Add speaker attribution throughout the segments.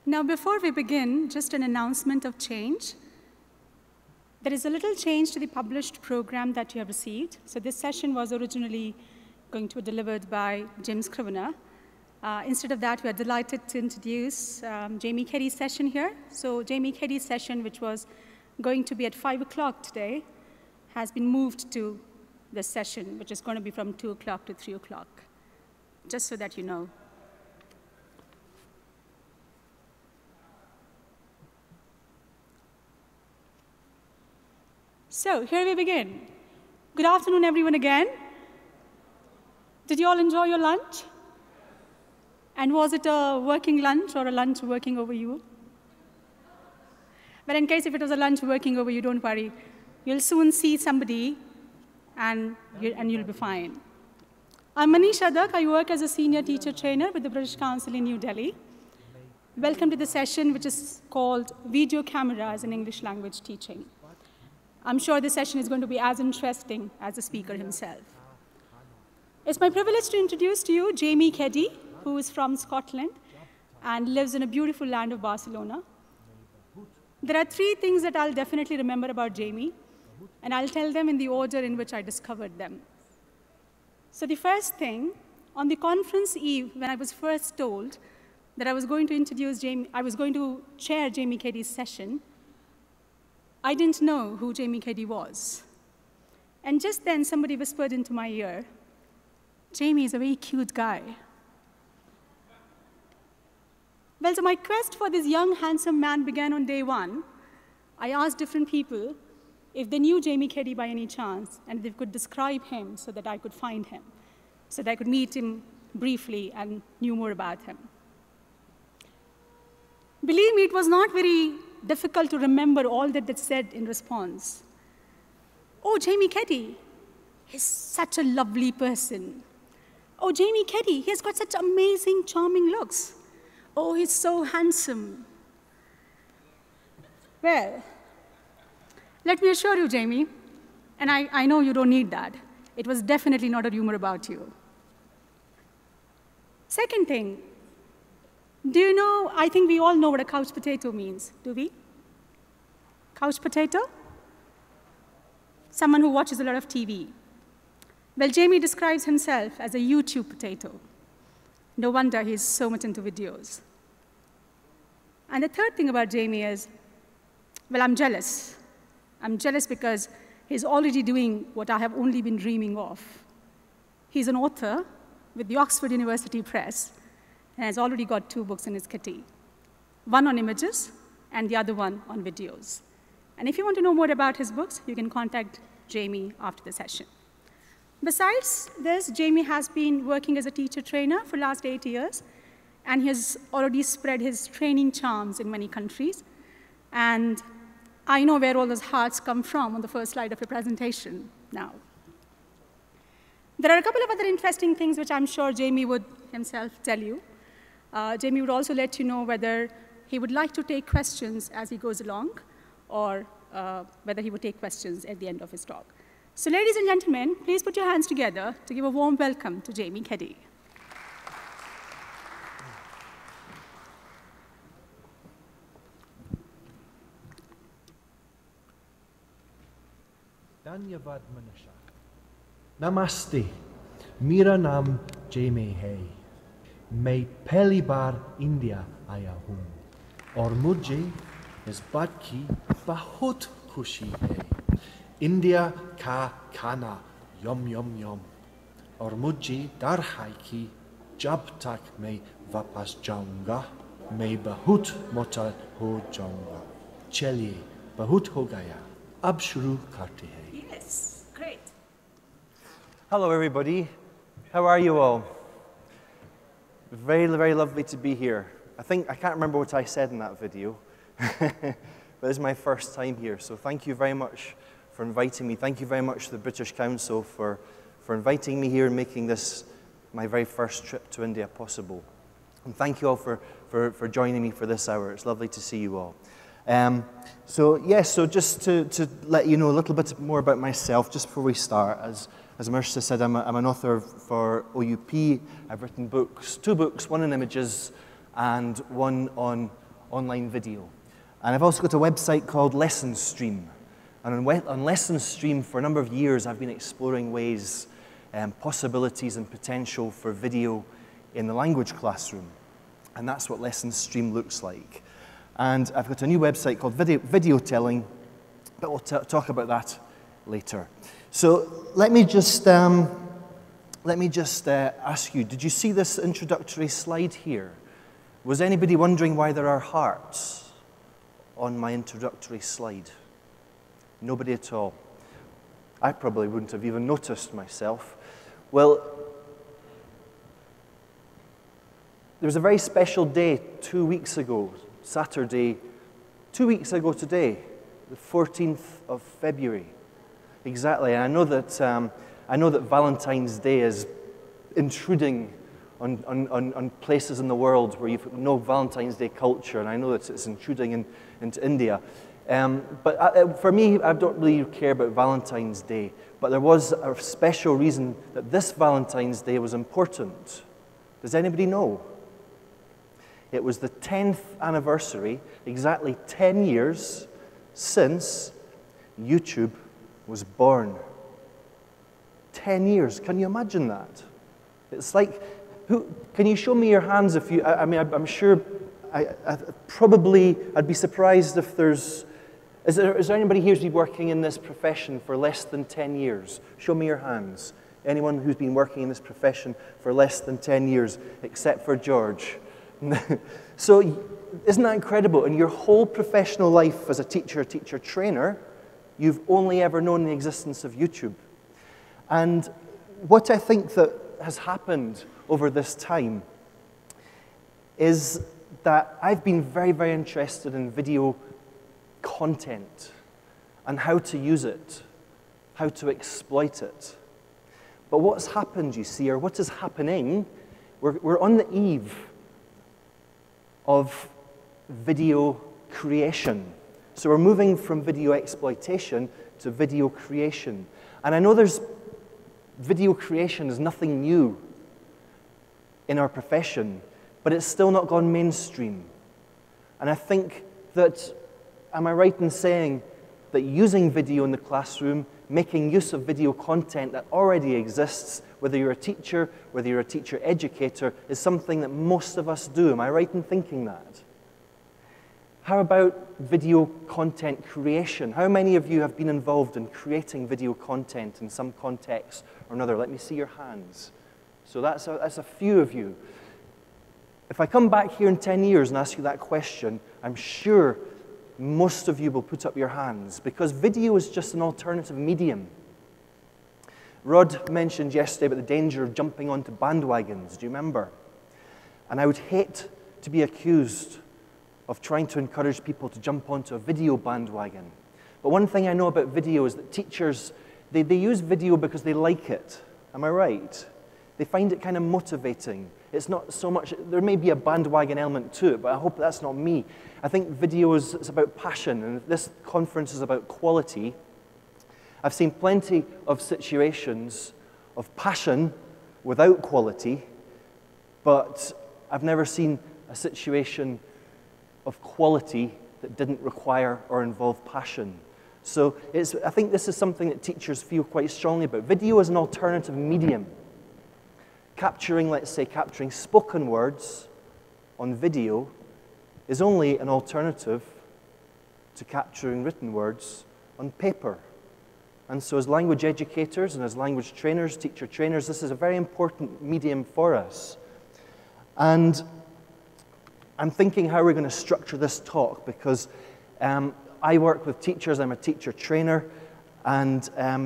Speaker 1: Now, before we begin, just an announcement of change. There is a little change to the published program that you have received. So this session was originally going to be delivered by Jim Scrivener. Instead of that, we are delighted to introduce Jamie Keddie's session here. So Jamie Keddie's session, which was going to be at 5 o'clock today, has been moved to this session, which is going to be from 2 o'clock to 3 o'clock, just so that you know. So here we begin. Good afternoon, everyone, again. Did you all enjoy your lunch? And was it a working lunch or a lunch working over you? But in case if it was a lunch working over you, don't worry. You'll soon see somebody, and you'll be fine. I'm Manish Adak. I work as a senior teacher trainer with the British Council in New Delhi. Welcome to the session, which is called Videocameras in English Language Teaching. I'm sure this session is going to be as interesting as the speaker himself. It's my privilege to introduce to you Jamie Keddie, who is from Scotland and lives in a beautiful land of Barcelona. There are 3 things that I'll definitely remember about Jamie, and I'll tell them in the order in which I discovered them. So the first thing, on the conference eve, when I was first told that I was going to chair Jamie Keddie's session, I didn't know who Jamie Keddie was. And just then, somebody whispered into my ear, Jamie is a very cute guy. Well, so my quest for this young, handsome man began on day 1. I asked different people if they knew Jamie Keddie by any chance, and if they could describe him so that I could find him, so that I could meet him briefly and knew more about him. Believe me, it was not very difficult to remember all that they said in response. Oh, Jamie Keddie, he's such a lovely person. Oh, Jamie Keddie, he has got such amazing, charming looks. Oh, he's so handsome. Well, let me assure you, Jamie, and I know you don't need that, it was definitely not a rumor about you. Second thing, do you know, I think we all know what a couch potato means, do we? Couch potato? Someone who watches a lot of TV. Well, Jamie describes himself as a YouTube potato. No wonder he's so much into videos. And the third thing about Jamie is, well, I'm jealous. I'm jealous because he's already doing what I have only been dreaming of. He's an author with the Oxford University Press, and has already got 2 books in his kitty. One on images, and the other one on videos. And if you want to know more about his books, you can contact Jamie after the session. Besides this, Jamie has been working as a teacher trainer for the last 8 years, and he has already spread his training charms in many countries. And I know where all those hearts come from on the first slide of your presentation now. There are a couple of other interesting things which I'm sure Jamie would himself tell you. Jamie would also let you know whether he would like to take questions as he goes along, or whether he would take questions at the end of his talk. So ladies and gentlemen, please put your hands together to give a warm welcome to Jamie Keddie.
Speaker 2: Dhanyavad Manisha. Namaste. Mera naam Jamie hai. मैं पहली बार India आया हूँ और मुझे इस बात की बहुत खुशी है। इंडिया का खाना यम यम यम और मुझे डर है कि जब तक मैं वापस जाऊँगा मैं बहुत मोटा हो जाऊँगा। चलिए बहुत हो गया, अब शुरू करते हैं।
Speaker 1: Yes, great.
Speaker 3: Hello, everybody. How are you all? Very, very lovely to be here. I can't remember what I said in that video, but this is my first time here, so thank you very much for inviting me. Thank you very much to the British Council for inviting me here and making this my very first trip to India possible. And thank you all for joining me for this hour. It's lovely to see you all. So just to let you know a little bit more about myself, just before we start, as Marsha said, I'm an author for OUP. I've written books, 2 books, one on images and one on online video. And I've also got a website called Lesson Stream. And on Lesson Stream, for a number of years, I've been exploring ways, possibilities and potential for video in the language classroom. And that's what Lesson Stream looks like. And I've got a new website called Video Telling, but we'll talk about that later. So let me just ask you, did you see this introductory slide here? Was anybody wondering why there are hearts on my introductory slide? Nobody at all. I probably wouldn't have even noticed myself. Well, there was a very special day 2 weeks ago, Saturday, 2 weeks ago today, the 14th of February. Exactly, and I know that Valentine's Day is intruding on places in the world where you've no Valentine's Day culture, and I know that it's intruding into India. But for me, I don't really care about Valentine's Day, but there was a special reason that this Valentine's Day was important. Does anybody know? It was the 10th anniversary, exactly 10 years since YouTube was born. 10 years, can you imagine that? It's like, can you show me your hands if you, I'm sure, I'd be surprised if is there anybody here who's been working in this profession for less than 10 years? Show me your hands. Anyone who's been working in this profession for less than 10 years, except for George. So, isn't that incredible? In your whole professional life as a teacher trainer, you've only ever known the existence of YouTube. And what I think that has happened over this time is that I've been very, very interested in video content and how to use it, how to exploit it. But what's happened, you see, or what is happening, we're on the eve of video creation. So we're moving from video exploitation to video creation. And I know video creation is nothing new in our profession, but it's still not gone mainstream. And I think that, am I right in saying that using video in the classroom, making use of video content that already exists, whether you're a teacher, whether you're a teacher educator, is something that most of us do? Am I right in thinking that? How about video content creation? How many of you have been involved in creating video content in some context or another? Let me see your hands. So that's a few of you. If I come back here in 10 years and ask you that question, I'm sure most of you will put up your hands, because video is just an alternative medium. Rod mentioned yesterday about the danger of jumping onto bandwagons. Do you remember? And I would hate to be accused of trying to encourage people to jump onto a video bandwagon. But one thing I know about video is that teachers, they use video because they like it. Am I right? They find it kind of motivating. It's not so much, there may be a bandwagon element to it, but I hope that's not me. I think video is about passion, and this conference is about quality. I've seen plenty of situations of passion without quality, but I've never seen a situation of quality that didn't require or involve passion. So I think this is something that teachers feel quite strongly about. Video is an alternative medium. Let's say, capturing spoken words on video is only an alternative to capturing written words on paper. And so as language educators and as language trainers, teacher trainers, this is a very important medium for us. And I'm thinking how we're going to structure this talk, because I work with teachers, I'm a teacher trainer, and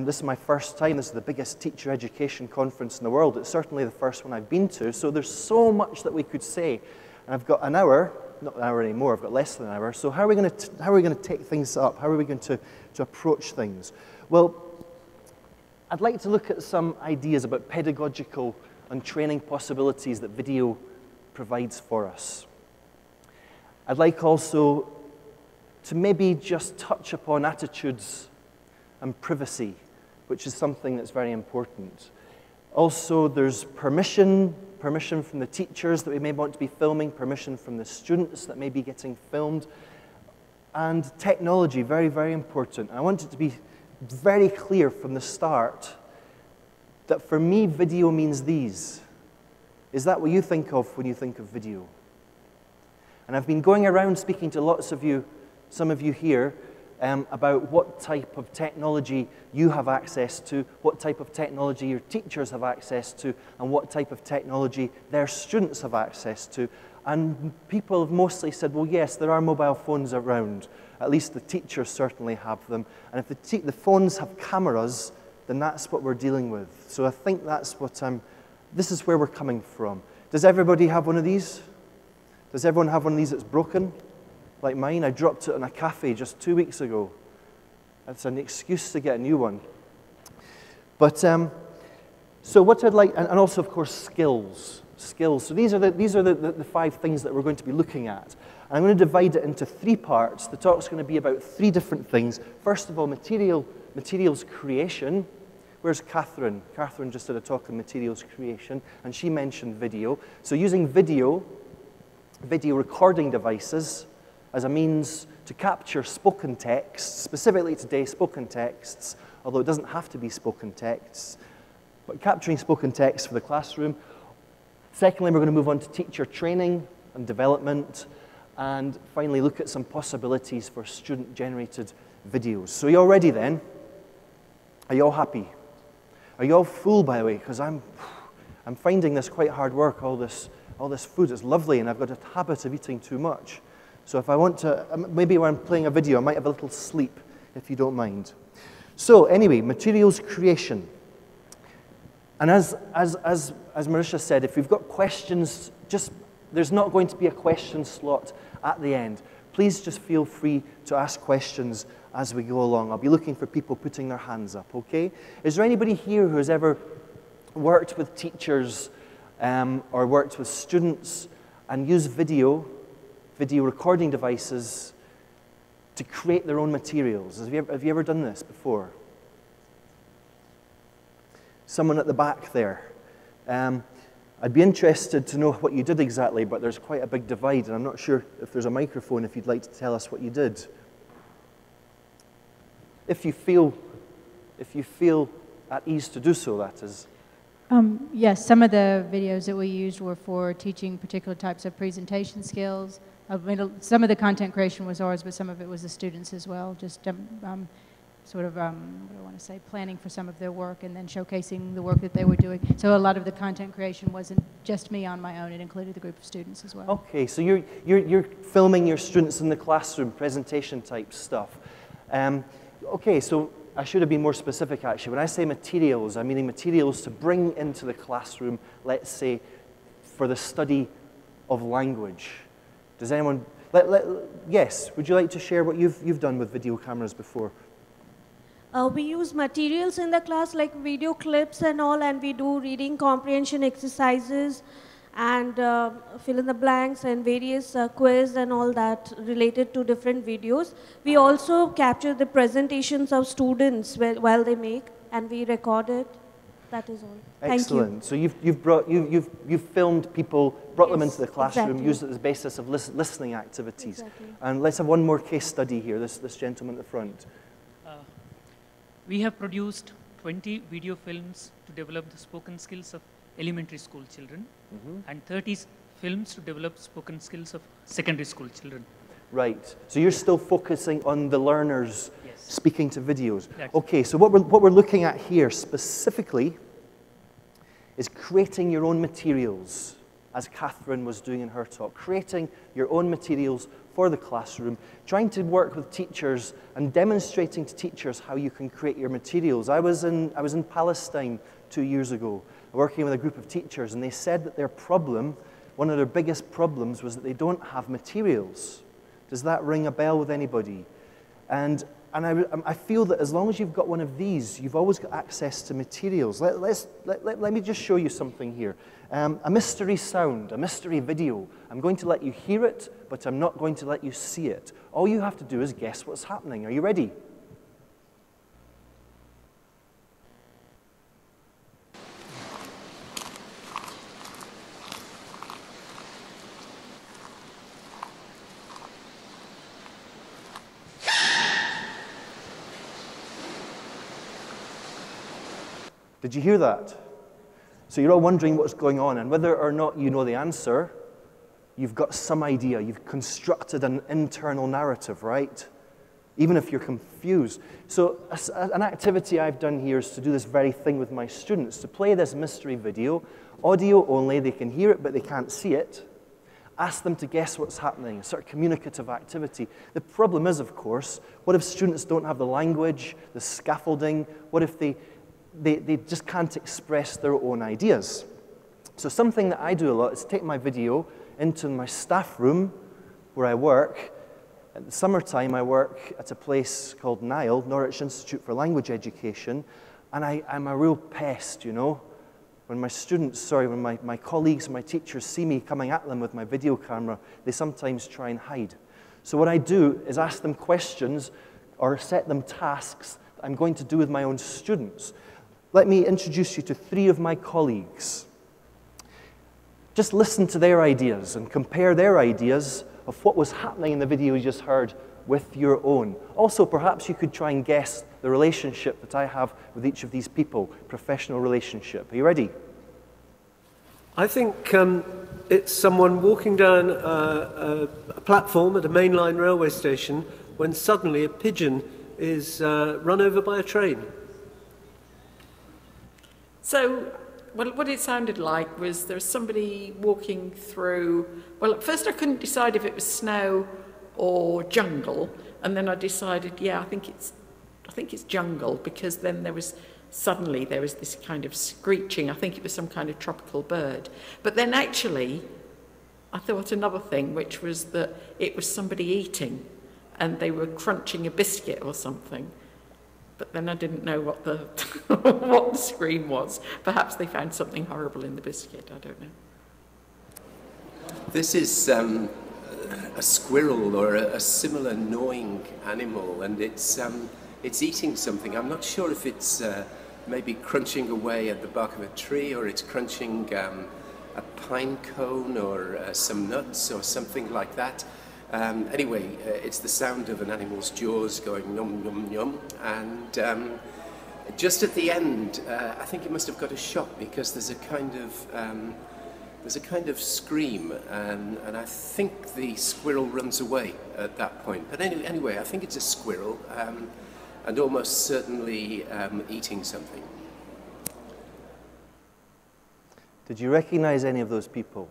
Speaker 3: this is my first time. This is the biggest teacher education conference in the world. It's certainly the first one I've been to, so there's so much that we could say. And I've got an hour, not an hour anymore, I've got less than an hour. So how are we going to take things up? How are we going to approach things? Well, I'd like to look at some ideas about pedagogical and training possibilities that video provides for us. I'd like also to maybe just touch upon attitudes and privacy, which is something that's very important. Also, there's permission permission from the teachers that we may want to be filming, permission from the students that may be getting filmed, and technology, very, very important. I want it to be very clear from the start that for me, video means these. Is that what you think of when you think of video? And I've been going around speaking to lots of you, some of you here, about what type of technology you have access to, what type of technology your teachers have access to, and what type of technology their students have access to. And people have mostly said, well, yes, there are mobile phones around. At least the teachers certainly have them. And if the phones have cameras, then that's what we're dealing with. So I think that's what this is where we're coming from. Does everybody have one of these? Does everyone have one of these that's broken? Like mine, I dropped it in a cafe just 2 weeks ago. That's an excuse to get a new one. But, so what I'd like, and also, of course, skills. Skills. So these are the 5 things that we're going to be looking at. And I'm going to divide it into 3 parts. The talk's going to be about 3 different things. First of all, materials creation. Where's Catherine? Catherine just did a talk on materials creation, and she mentioned video. So using video recording devices, as a means to capture spoken text, specifically today spoken texts, although it doesn't have to be spoken texts, but capturing spoken text for the classroom. Secondly, we're going to move on to teacher training and development, and finally look at some possibilities for student-generated videos. So are you all ready then? Are you all happy? Are you all full, by the way? Because I'm finding this quite hard work, all this food is lovely, and I've got a habit of eating too much. So if I want to, maybe when I'm playing a video, I might have a little sleep, if you don't mind. So anyway, materials creation. And as Marisha said, if you've got questions, there's not going to be a question slot at the end. Please just feel free to ask questions as we go along. I'll be looking for people putting their hands up, okay? Is there anybody here who has ever worked with teachers or worked with students and used video recording devices to create their own materials? Have you ever done this before? Someone at the back there. I'd be interested to know what you did exactly, but there's quite a big divide, and I'm not sure if there's a microphone if you'd like to tell us what you did. If you feel at ease to do so, that is.
Speaker 4: Yes, some of the videos that we used were for teaching particular types of presentation skills. Some of the content creation was ours, but some of it was the students as well, just sort of, what do I want to say, planning for some of their work and then showcasing the work that they were doing. So a lot of the content creation wasn't just me on my own, it included the group of students as well.
Speaker 3: Okay, so you're filming your students in the classroom, presentation type stuff. Okay, so I should have been more specific actually. When I say materials, I'm meaning materials to bring into the classroom, let's say, for the study of language. Does anyone, yes, would you like to share what you've done with video cameras before?
Speaker 5: We use materials in the class like video clips and all, and we do reading comprehension exercises and fill in the blanks and various quiz and all that related to different videos. We also capture the presentations of students while they make, and we record it. That is all.
Speaker 3: Excellent.
Speaker 5: Thank you.
Speaker 3: So you've filmed people, brought them into the classroom,
Speaker 5: exactly.
Speaker 3: used it as a basis of listening activities.
Speaker 5: Exactly.
Speaker 3: And let's have one more case study here. This gentleman at the front.
Speaker 6: We have produced 20 video films to develop the spoken skills of elementary school children, and 30 films to develop spoken skills of secondary school children.
Speaker 3: Right. So you're still focusing on the learners speaking to videos.
Speaker 6: That's
Speaker 3: okay, so what we're looking at here specifically is creating your own materials, as Catherine was doing in her talk. Creating your own materials for the classroom, trying to work with teachers and demonstrating to teachers how you can create your materials. I was in Palestine 2 years ago, working with a group of teachers, and they said that their problem, one of their biggest problems, was that they don't have materials. Does that ring a bell with anybody? And I feel that as long as you've got one of these, you've always got access to materials. Let me just show you something here. A mystery sound, a mystery video. I'm going to let you hear it, but I'm not going to let you see it. All you have to do is guess what's happening. Are you ready? Did you hear that? So you're all wondering what's going on, and whether or not you know the answer, you've got some idea. You've constructed an internal narrative, right? Even if you're confused. So an activity I've done here is to do this very thing with my students, to play this mystery video, audio only. They can hear it, but they can't see it. Ask them to guess what's happening, a sort of communicative activity. The problem is, of course, what if students don't have the language, the scaffolding? What if they just can't express their own ideas? So something that I do a lot is take my video into my staff room where I work. At the summertime, I work at a place called NIL, Norwich Institute for Language Education, and I'm a real pest, you know. When my students, when my colleagues, my teachers see me coming at them with my video camera, they sometimes try and hide. So what I do is ask them questions or set them tasks that I'm going to do with my own students. Let me introduce you to 3 of my colleagues. Just listen to their ideas and compare their ideas of what was happening in the video you just heard with your own. Also, perhaps you could try and guess the relationship that I have with each of these people, professional relationship. Are you ready?
Speaker 7: I think it's someone walking down a platform at a mainline railway station when suddenly a pigeon is run over by a train.
Speaker 8: So, well, what it sounded like was there was somebody walking through, well, at first I couldn't decide if it was snow or jungle, and then I decided, yeah, I think it's jungle, because then there was this kind of screeching. I think it was some kind of tropical bird. But then actually, I thought another thing, which was that it was somebody eating, and they were crunching a biscuit or something. But then I didn't know what the what the scream was. Perhaps they found something horrible in the biscuit. I don't know.
Speaker 9: This is a squirrel or a similar gnawing animal, and it's eating something. I'm not sure if it's maybe crunching away at the bark of a tree, or it's crunching a pine cone or some nuts or something like that. Anyway, it's the sound of an animal's jaws going yum, yum, yum. And just at the end, I think it must have got a shock, because there's a kind of scream, and I think the squirrel runs away at that point. But anyway, I think it's a squirrel, and almost certainly eating something.
Speaker 3: Did you recognize any of those people?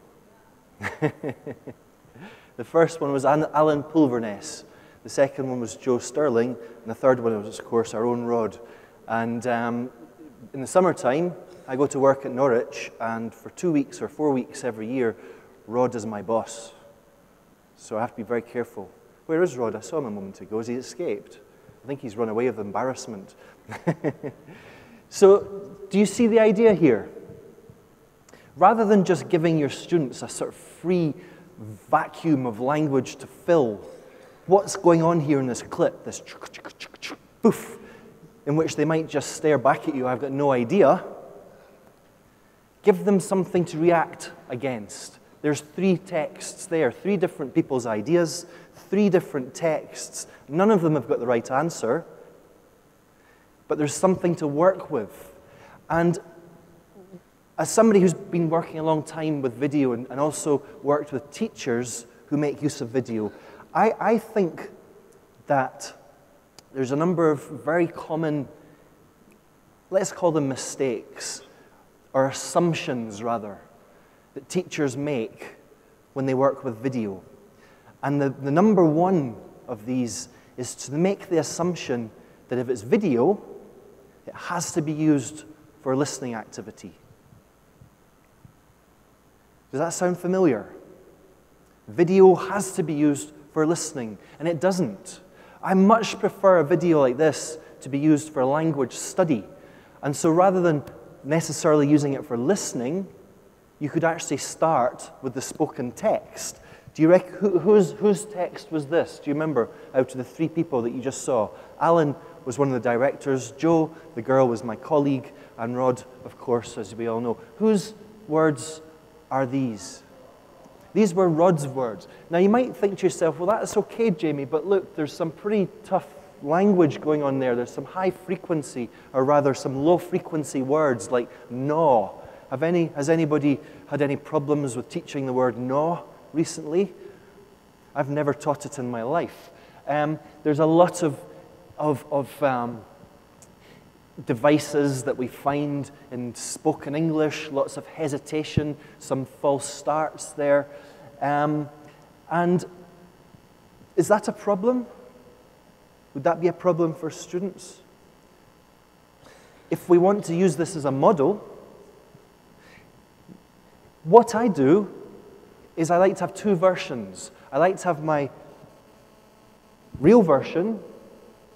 Speaker 3: The first one was Alan Pulverness. The second one was Joe Sterling. And the third one was, of course, our own Rod. And in the summertime, I go to work at Norwich, and for 2 weeks or 4 weeks every year, Rod is my boss. So I have to be very careful. Where is Rod? I saw him a moment ago. Has he escaped? I think he's run away with embarrassment. So, do you see the idea here? Rather than just giving your students a sort of free vacuum of language to fill, what's going on here in this clip, this poof, in which they might just stare back at you, I've got no idea. Give them something to react against. There's 3 texts there, 3 different people's ideas, 3 different texts. None of them have got the right answer, but there's something to work with. And as somebody who's been working a long time with video and also worked with teachers who make use of video, I think that there's a number of very common, let's call them mistakes, or assumptions rather, that teachers make when they work with video. And the number one of these is to make the assumption that if it's video, it has to be used for a listening activity. Does that sound familiar? Video has to be used for listening, and it doesn't. I much prefer a video like this to be used for language study. And so rather than necessarily using it for listening, you could actually start with the spoken text. Do you reckon, whose text was this? Do you remember, out of the 3 people that you just saw? Alan was one of the directors, Joe, the girl, was my colleague, and Rod, of course, as we all know. Whose words are these? These were Rod's words. Now you might think to yourself, well, that's okay, Jamie, but look, there's some pretty tough language going on there. There's some high frequency, or rather some low frequency words like gnaw. Has anybody had any problems with teaching the word gnaw recently? I've never taught it in my life. There's a lot of devices that we find in spoken English, lots of hesitation, some false starts there. And is that a problem? Would that be a problem for students? If we want to use this as a model, what I do is I like to have two versions. I like to have my real version,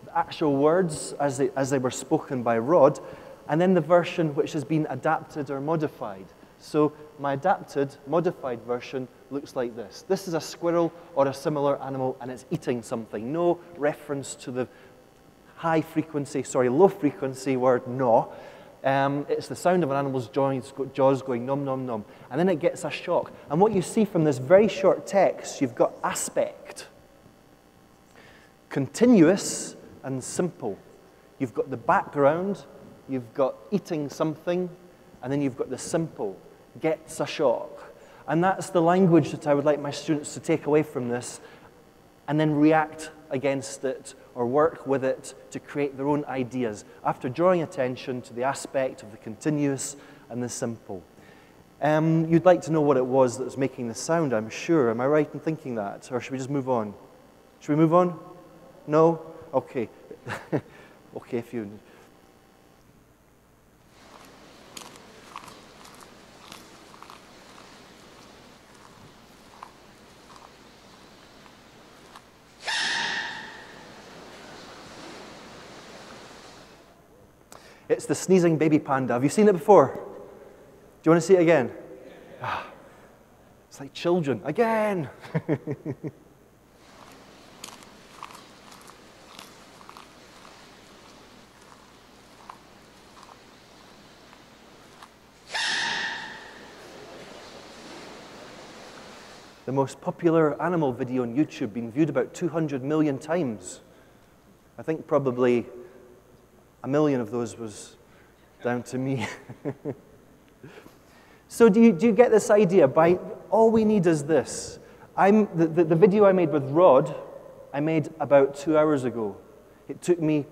Speaker 3: the actual words as they were spoken by Rod, and then the version which has been adapted or modified. So my adapted, modified version looks like this. This is a squirrel or a similar animal, and it's eating something. No reference to the low frequency word gnaw. It's the sound of an animal's jaws going nom, nom, nom. And then it gets a shock. And what you see from this very short text, you've got aspect, continuous, and simple. You've got the background, you've got eating something, and then you've got the simple, gets a shock. And that's the language that I would like my students to take away from this and then react against it or work with it to create their own ideas after drawing attention to the aspect of the continuous and the simple. You'd like to know what it was that was making the sound, I'm sure. Am I right in thinking that? Or should we just move on? Should we move on? No? Okay. Okay, if you... It's the sneezing baby panda. Have you seen it before? Do you want to see it again? Ah, it's like children. Again! The most popular animal video on YouTube, being viewed about 200 million times. I think probably 1 million of those was down to me. So do you get this idea? All we need is this. The video I made with Rod, I made about 2 hours ago. It took me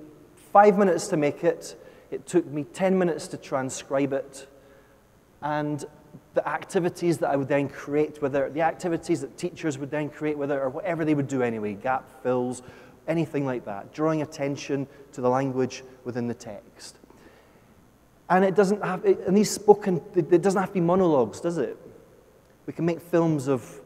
Speaker 3: 5 minutes to make it. It took me 10 minutes to transcribe it. And the activities that I would then create with it, the activities that teachers would then create with it, or whatever they would do anyway, gap fills, anything like that, drawing attention to the language within the text. And it doesn't have, it doesn't have to be monologues, does it? We can make films of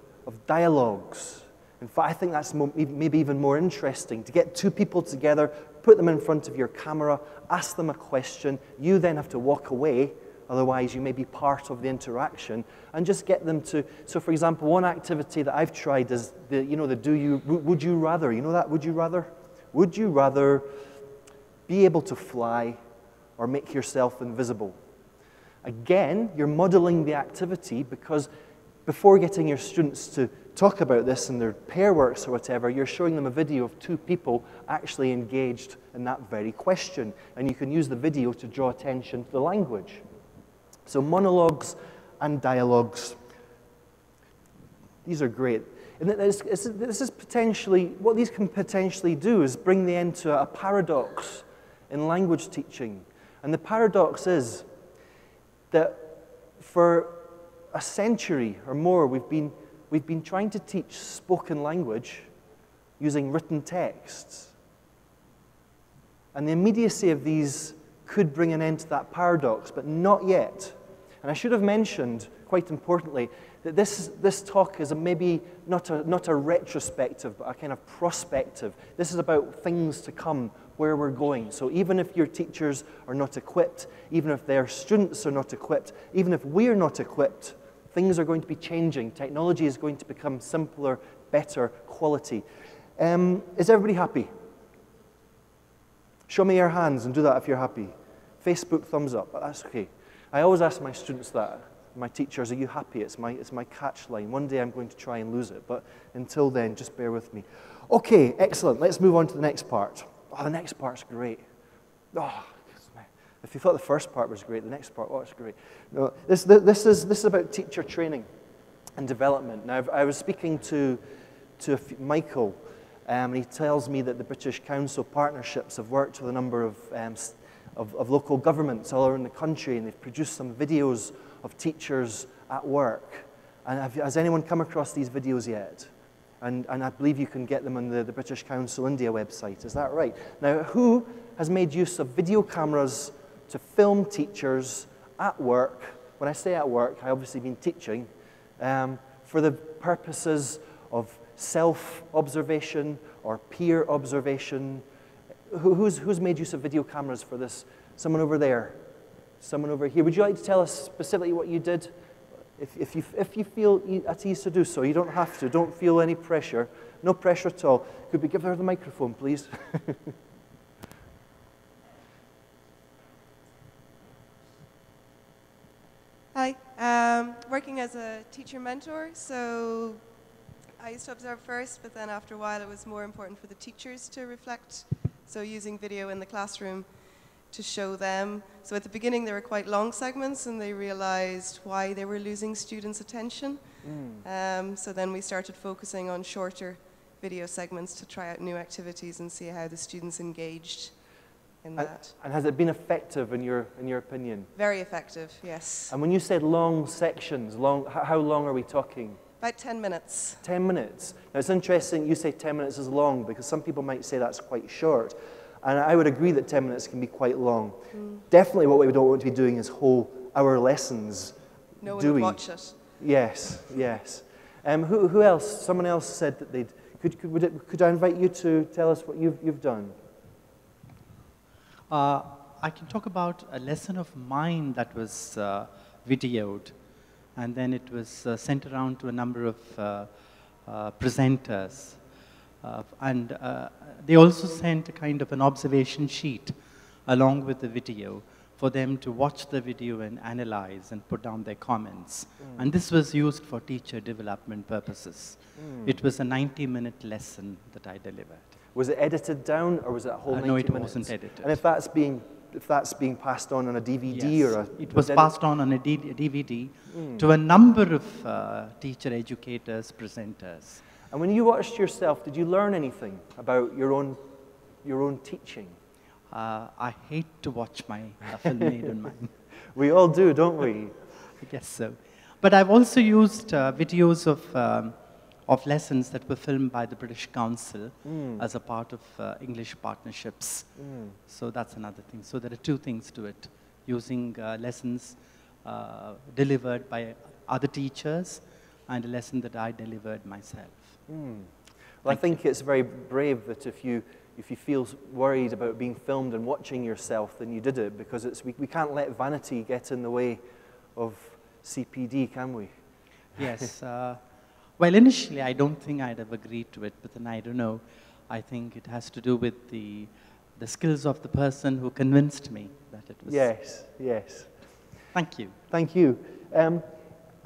Speaker 3: dialogues. In fact, I think that's maybe even more interesting, to get two people together, put them in front of your camera, ask them a question, you then have to walk away, otherwise you may be part of the interaction, and just get them to, so for example, one activity that I've tried is would you rather, you know that, would you rather? Would you rather be able to fly or make yourself invisible? Again, you're modeling the activity because before getting your students to talk about this in their pair works or whatever, you're showing them a video of two people actually engaged in that very question, and you can use the video to draw attention to the language. So monologues and dialogues, these are great. And this is potentially, what these can potentially do is bring the end to a paradox in language teaching. And the paradox is that for a century or more, we've been trying to teach spoken language using written texts. And the immediacy of these could bring an end to that paradox, but not yet. And I should have mentioned, quite importantly, that this talk is maybe not a retrospective, but a kind of prospective. This is about things to come, where we're going. So even if your teachers are not equipped, even if their students are not equipped, even if we're not equipped, things are going to be changing. Technology is going to become simpler, better quality. Is everybody happy? Show me your hands and do that if you're happy. Facebook thumbs up, but that's okay. I always ask my students that, my teachers, are you happy? It's my catch line. One day I'm going to try and lose it, but until then, just bear with me. Okay, excellent. Let's move on to the next part. oh, the next part's great. Oh, if you thought the first part was great, the next part, oh, it's great. No, this is about teacher training and development. Now, I was speaking to Michael, and he tells me that the British Council partnerships have worked with a number of local governments all around the country, and they've produced some videos of teachers at work. And has anyone come across these videos yet? And I believe you can get them on the British Council India website. Is that right? Now, who has made use of video cameras to film teachers at work? When I say at work, I obviously mean teaching, for the purposes of self-observation or peer observation. Who's made use of video cameras for this? Someone over there? Someone over here? Would you like to tell us specifically what you did? If you feel at ease to do so, you don't have to. Don't feel any pressure. No pressure at all. Could we give her the microphone, please?
Speaker 10: Hi. Working as a teacher mentor, so I used to observe first, but then after a while it was more important for the teachers to reflect. So using video in the classroom to show them. So at the beginning there were quite long segments, and they realized why they were losing students' attention. So then we started focusing on shorter video segments to try out new activities and see how the students engaged in that.
Speaker 3: And has it been effective in your opinion?
Speaker 10: Very effective, yes.
Speaker 3: And when you said long sections, how long are we talking?
Speaker 10: About 10 minutes.
Speaker 3: 10 minutes. Now it's interesting you say 10 minutes is long, because some people might say that's quite short. And I would agree that 10 minutes can be quite long. Definitely what we don't want to be doing is whole hour lessons.
Speaker 10: No one would watch it.
Speaker 3: Yes, yes. Who else? Someone else said that they'd... Could I invite you to tell us what you've done?
Speaker 11: I can talk about a lesson of mine that was videoed, and then it was sent around to a number of presenters. And they also sent a kind of an observation sheet along with the video for them to watch the video and analyze and put down their comments. And this was used for teacher development purposes. It was a 90-minute lesson that I delivered.
Speaker 3: Was it edited down, or was it a whole 90 minutes?
Speaker 11: No, it wasn't edited.
Speaker 3: And if that's being passed on a DVD,
Speaker 11: yes,
Speaker 3: or a...
Speaker 11: It was passed on a DVD to a number of teacher educators, presenters.
Speaker 3: And when you watched yourself, did you learn anything about your own teaching?
Speaker 11: I hate to watch my film made on mine.
Speaker 3: We all do, don't we?
Speaker 11: I guess so. But I've also used videos of lessons that were filmed by the British Council as a part of English partnerships. So that's another thing. So there are two things to it. Using lessons delivered by other teachers and a lesson that I delivered myself.
Speaker 3: Well, I think it's very brave that if you feel worried about being filmed and watching yourself, then you did it, because we can't let vanity get in the way of CPD, can we?
Speaker 11: Yes. Well, initially, I don't think I'd have agreed to it, but then I don't know. I think it has to do with the skills of the person who convinced me that it was...
Speaker 3: Yes, yes.
Speaker 11: Thank you.
Speaker 3: Thank you.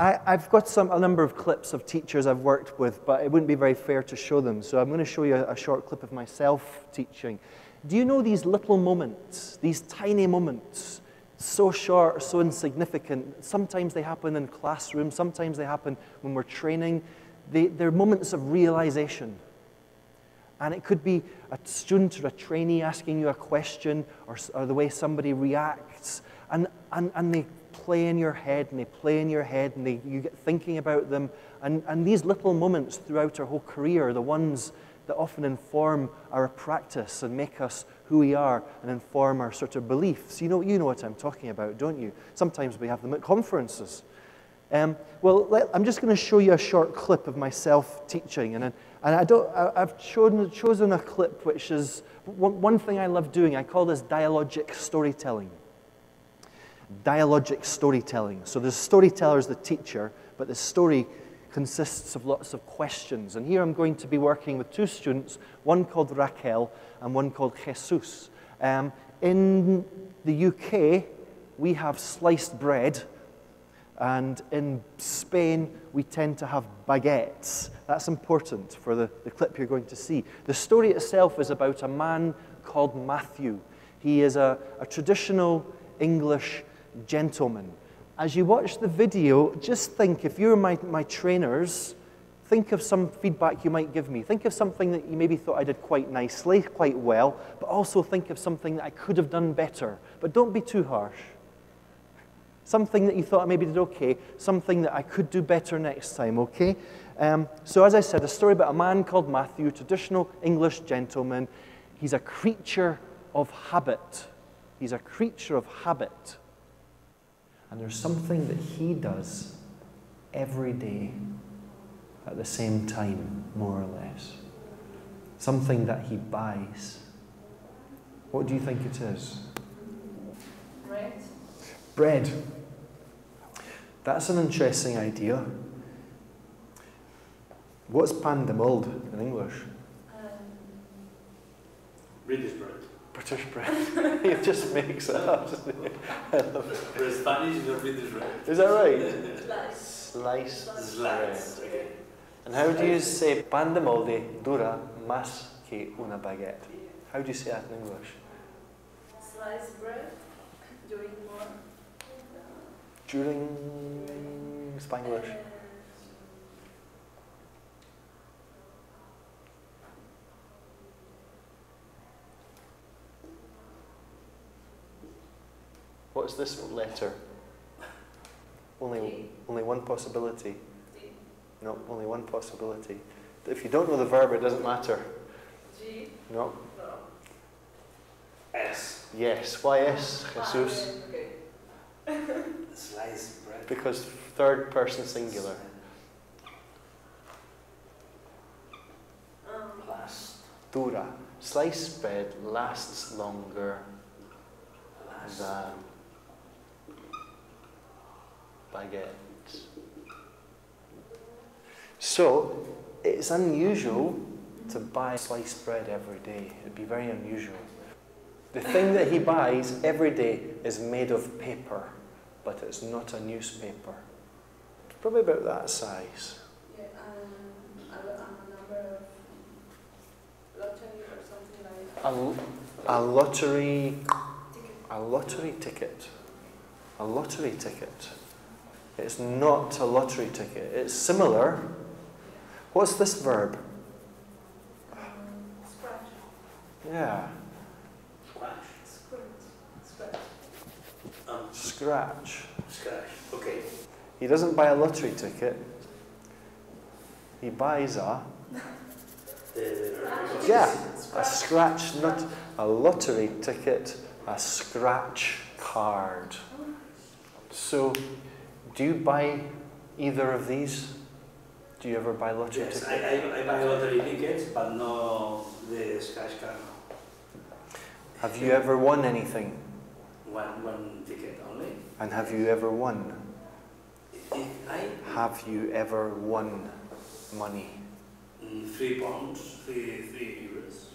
Speaker 3: I've got a number of clips of teachers I've worked with, but it wouldn't be very fair to show them, so I'm going to show you a short clip of myself teaching. Do you know these little moments, these tiny moments, so short, so insignificant? Sometimes they happen in classrooms, sometimes they happen when we're training. They're moments of realization. And it could be a student or a trainee asking you a question, or the way somebody reacts, and they play in your head, and they play in your head, and you get thinking about them. And these little moments throughout our whole career are the ones that often inform our practice and make us who we are and inform our sort of beliefs. You know what I'm talking about, don't you? Sometimes we have them at conferences. Well, I'm just going to show you a short clip of myself teaching, and I've chosen a clip which is one thing I love doing. I call this dialogic storytelling. Dialogic storytelling. So the storyteller is the teacher, but the story consists of lots of questions. And here I'm going to be working with two students, one called Raquel and one called Jesus. In the UK, we have sliced bread And in Spain, we tend to have baguettes. That's important for the clip you're going to see. The story itself is about a man called Matthew. He is a traditional English gentleman. As you watch the video, just think, if you're my trainers, think of some feedback you might give me. Think of something that you maybe thought I did quite nicely, quite well, but also think of something that I could have done better. But don't be too harsh. Something that you thought I maybe did okay, something that I could do better next time, okay? So as I said, a story about a man called Matthew, traditional English gentleman. He's a creature of habit. He's a creature of habit. And there's something that he does every day at the same time, more or less. Something that he buys. What do you think it is?
Speaker 12: Bread.
Speaker 3: Bread. That's an interesting idea. What's pan de molde in English?
Speaker 13: British bread.
Speaker 3: British bread. It just makes it up.
Speaker 13: For Spanish, it's British bread.
Speaker 3: Is that right? Sliced bread.
Speaker 13: Okay.
Speaker 3: And how do you say pan de molde dura más que una baguette? How do you say that in English?
Speaker 12: Sliced bread during more.
Speaker 3: During Spanglish. What's this letter? Only one possibility. No, only one possibility. If you don't know the verb, it doesn't matter.
Speaker 12: G?
Speaker 3: No.
Speaker 12: No.
Speaker 13: S.
Speaker 3: Yes. Why S, Jesus?
Speaker 12: Okay.
Speaker 13: Sliced bread.
Speaker 3: Because third person singular.
Speaker 13: Last.
Speaker 3: Dura. Sliced bread lasts longer than baguette. So, it's unusual to buy sliced bread every day. It'd be very unusual. The thing that he buys every day is made of paper, but it's not a newspaper. It's probably about that size.
Speaker 12: Yeah, a number of lottery or something like
Speaker 3: A lottery ticket. A lottery ticket. It's not a lottery ticket. It's similar. What's this verb?
Speaker 12: scratch.
Speaker 3: Yeah.
Speaker 12: Scratch.
Speaker 3: Scratch.
Speaker 13: Okay.
Speaker 3: He doesn't buy a lottery ticket. He buys a scratch, not a lottery ticket, a scratch card. So, do you buy either of these? Do you ever buy lottery tickets?
Speaker 13: Yes, I buy lottery tickets, but no the scratch card.
Speaker 3: Have you ever won anything?
Speaker 13: One ticket only.
Speaker 3: And have you ever won?
Speaker 13: Have
Speaker 3: you ever won money?
Speaker 13: 3 pounds, 3 euros.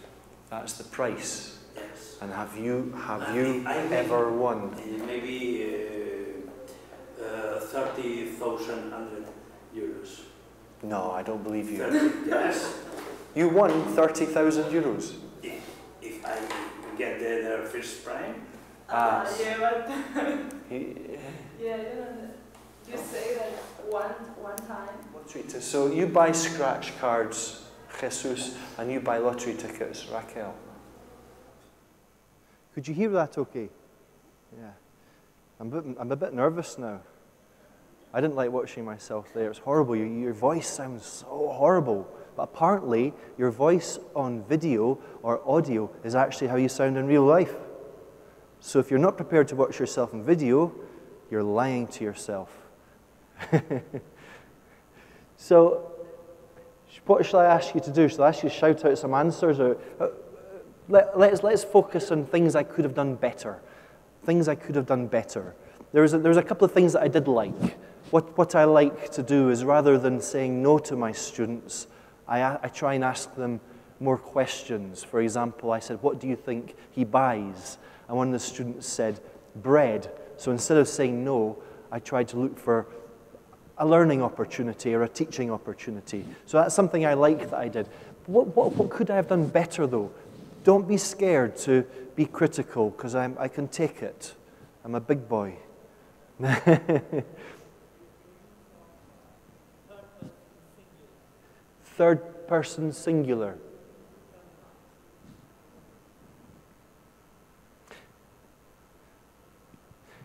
Speaker 3: That's the price.
Speaker 13: Yes.
Speaker 3: And have you ever won?
Speaker 13: Maybe 30,000 euros.
Speaker 3: No, I don't believe you.
Speaker 13: 30, yes.
Speaker 3: You won 30,000 euros.
Speaker 13: If I get the first prize.
Speaker 12: Yeah, but
Speaker 3: Yeah,
Speaker 12: you say that one time.
Speaker 3: So you buy scratch cards, Jesus, and you buy lottery tickets, Raquel. Could you hear that okay? Yeah. I'm a bit nervous now. I didn't like watching myself there. It's horrible. Your voice sounds so horrible. But apparently, your voice on video or audio is actually how you sound in real life. So if you're not prepared to watch yourself in video, you're lying to yourself. So, what shall I ask you to do? Shall I ask you to shout out some answers? Or let's focus on things I could have done better. Things I could have done better. There's a couple of things that I did like. What I like to do is, rather than saying no to my students, I try and ask them more questions. For example, I said, what do you think he buys? And one of the students said, bread. So instead of saying no, I tried to look for a learning opportunity or a teaching opportunity. So that's something I like that I did. What could I have done better, though? Don't be scared to be critical, because I can take it. I'm a big boy. Third person singular.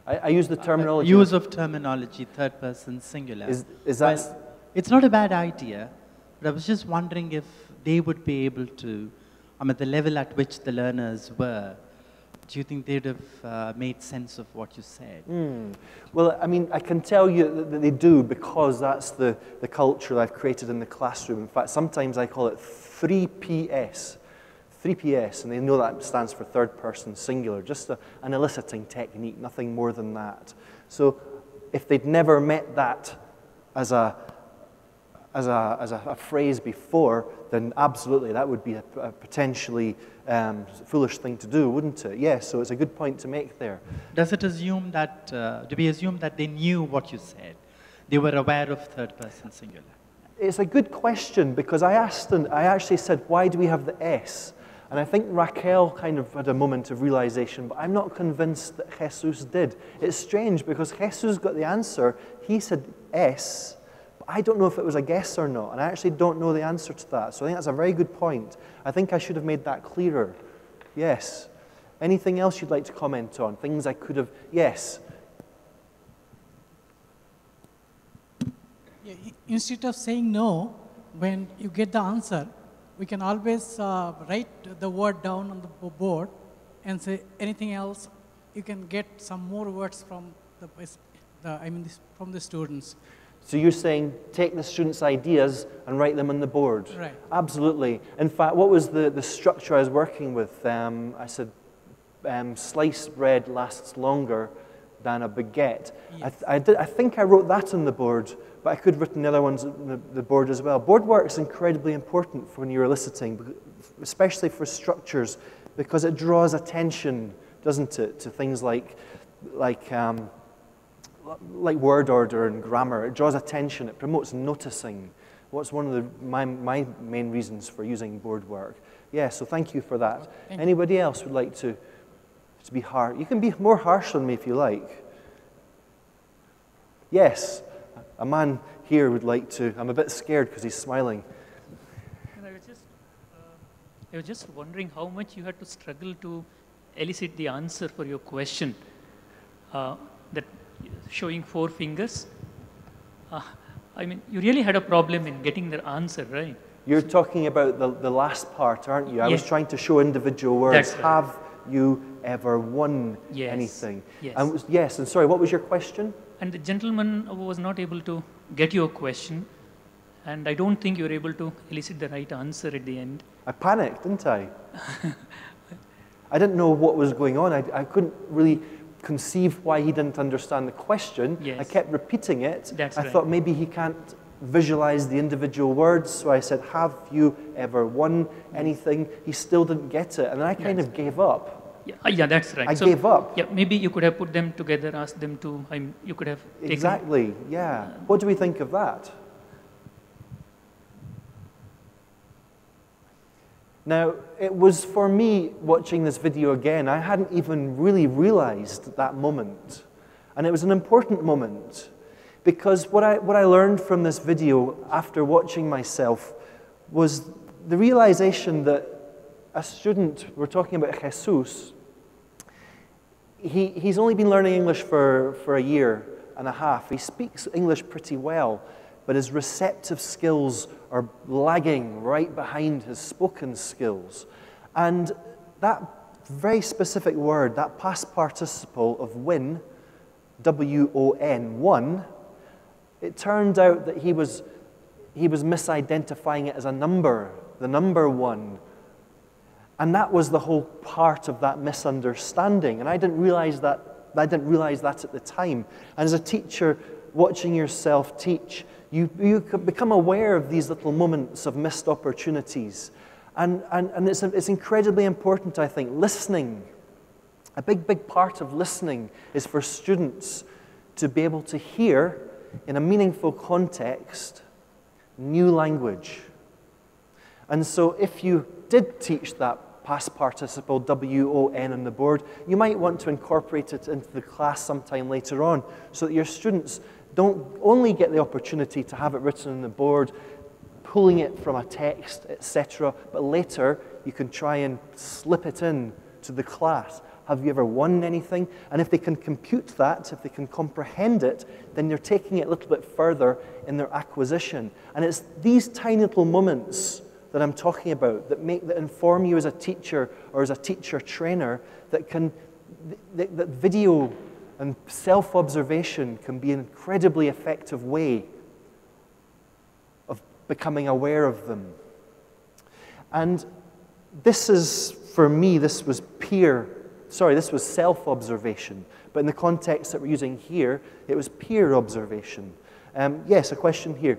Speaker 3: I use the terminology.
Speaker 11: Use of terminology, third person singular.
Speaker 3: Is that?
Speaker 11: Well, it's not a bad idea, but I was just wondering if they would be able to, at the level at which the learners were, do you think they'd have made sense of what you said?
Speaker 3: Well, I mean, I can tell you that they do, because that's the culture I've created in the classroom. In fact, sometimes I call it 3PS. 3PS, and they know that stands for third person singular, just an eliciting technique, nothing more than that. So if they'd never met that as a phrase before, then absolutely that would be a potentially foolish thing to do, wouldn't it? Yes, so it's a good point to make there.
Speaker 11: Does it assume that, do we assume that they knew what you said? They were aware of third person singular?
Speaker 3: It's a good question, because I asked them, I actually said, why do we have the S? And I think Raquel kind of had a moment of realization, but I'm not convinced that Jesus did. It's strange, because Jesus got the answer. He said S, but I don't know if it was a guess or not, and I actually don't know the answer to that. So I think that's a very good point. I think I should have made that clearer. Yes. Anything else you'd like to comment on? Things I could have... Yes.
Speaker 14: Yeah, instead of saying no, when you get the answer, we can always write the word down on the board and say anything else. You can get some more words from from the students.
Speaker 3: So you're saying take the students' ideas and write them on the board?
Speaker 14: Right.
Speaker 3: Absolutely. In fact, what was the structure I was working with? I said sliced bread lasts longer than a baguette. Yes. I think I wrote that on the board, but I could have written the other ones on the board as well. Board work is incredibly important for when you're eliciting, especially for structures, because it draws attention, doesn't it, to things like word order and grammar. It draws attention. It promotes noticing. What's one of my main reasons for using board work. Yeah, so thank you for that. Anybody else would like to be harsh? You can be more harsh on me if you like. Yes, a man here would like to. I'm a bit scared because he's smiling.
Speaker 6: I was just wondering how much you had to struggle to elicit the answer for your question. That showing 4 fingers. I mean, you really had a problem in getting the answer, right?
Speaker 3: You're talking about the last part, aren't you? I
Speaker 6: Yes.
Speaker 3: was trying to show individual words.
Speaker 6: That's right.
Speaker 3: Have you ever won
Speaker 6: Yes.
Speaker 3: anything?
Speaker 6: Yes.
Speaker 3: Yes, and sorry, what was your question?
Speaker 6: And the gentleman was not able to get your question, and I don't think you were able to elicit the right answer at the end.
Speaker 3: I panicked, didn't I? I didn't know what was going on. I couldn't really conceive why he didn't understand the question.
Speaker 6: Yes.
Speaker 3: I kept repeating it.
Speaker 6: That's
Speaker 3: I
Speaker 6: right.
Speaker 3: thought maybe he can't visualize the individual words, so I said, have you ever won anything? He still didn't get it, and then I kind of gave up.
Speaker 6: Yeah, that's right.
Speaker 3: I gave up.
Speaker 6: Yeah, maybe you could have put them together, asked them to, you could have taken...
Speaker 3: Exactly, yeah. What do we think of that? Now, it was for me, watching this video again, I hadn't even really realized that moment. And it was an important moment, because what I learned from this video after watching myself was the realization that a student, we're talking about Jesus, he's only been learning English for a year and a half. He speaks English pretty well, but his receptive skills are lagging right behind his spoken skills. And that very specific word, that past participle of win, W-O-N, won, it turned out that he was misidentifying it as a number, the number 1. And that was the whole part of that misunderstanding. And I didn't realize that at the time. And as a teacher, watching yourself teach, you become aware of these little moments of missed opportunities. And it's incredibly important, I think. Listening. A big part of listening is for students to be able to hear, in a meaningful context, new language. And so if you did teach that past participle WON on the board, you might want to incorporate it into the class sometime later on so that your students don't only get the opportunity to have it written on the board, pulling it from a text, etc., but later you can try and slip it in to the class. Have you ever won anything? And if they can compute that, if they can comprehend it, then they're taking it a little bit further in their acquisition. And it's these tiny little moments that I'm talking about that inform you as a teacher or as a teacher trainer that video and self-observation can be an incredibly effective way of becoming aware of them. And this is, for me, this was self-observation. But in the context that we're using here, it was peer observation. Yes, a question here.